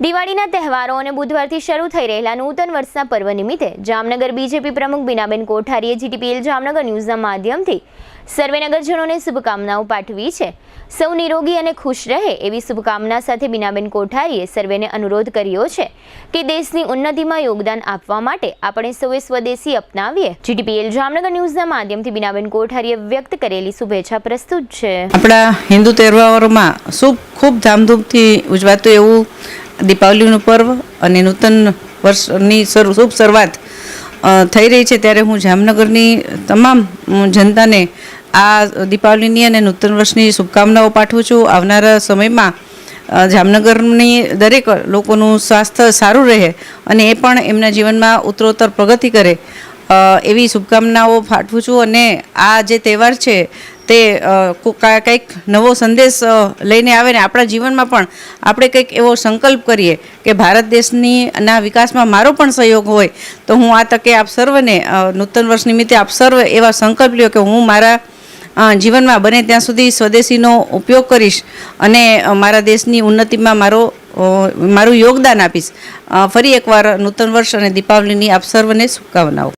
દિવાળીના તહેવારો અને બુધવારથી શરૂ થઈ રહેલા નૂતન વર્ષના પર્વ નિમિત્તે જામનગર બીજેપી પ્રમુખ બીનાબેન કોઠારીએ જીટીપીએલ જામનગર ન્યૂઝના માધ્યમથી સર્વે નગરજનોને શુભકામનાઓ પાઠવી છે। સૌ નિરોગી અને ખુશ રહે એવી શુભકામના સાથે બીનાબેન કોઠારીએ સર્વેને અનુરોધ કર્યો છે કે દેશની ઉન્નતિમાં યોગદાન આપવા માટે આપણે સૌએ સ્વદેશી અપનાવીએ। જીટીપીએલ જામનગર ન્યૂઝના માધ્યમથી બીનાબેન કોઠારીએ વ્યક્ત કરેલી શુભેચ્છા પ્રસ્તુત છે। આપણા હિન્દુ તહેવારોમાં ખૂબ ધામધૂમથી ઉજવાતું એવું દીપાવલીનું પર્વ અને નૂતન વર્ષની શુભ શરૂઆત થઈ રહી છે, ત્યારે હું જામનગરની તમામ જનતાને આ દીપાવલીની અને નૂતન વર્ષની શુભકામનાઓ પાઠવું છું। આવનારા સમયમાં જામનગરની દરેક લોકોનું સ્વાસ્થ્ય સારું રહે અને એ પણ એમના જીવનમાં ઉત્તરોત્તર પ્રગતિ કરે એવી શુભકામનાઓ પાઠવું છું। અને આ જે તહેવાર છે તે કંઈક નવો સંદેશ લઈને આવે ને આપણા જીવનમાં પણ આપણે કંઈક એવો સંકલ્પ કરીએ કે ભારત દેશના વિકાસમાં મારો પણ સહયોગ હોય। તો હું આ તકે આપ સર્વને નૂતન વર્ષ નિમિત્તે આપ સર્વ એવા સંકલ્પ લ્યો કે હું મારા જીવનમાં બને ત્યાં સુધી સ્વદેશીનો ઉપયોગ કરીશ અને મારા દેશની ઉન્નતિમાં મારું યોગદાન આપીશ। ફરી એકવાર નૂતન વર્ષ અને દીપાવલીની આપ સર્વને શુભકામનાઓ।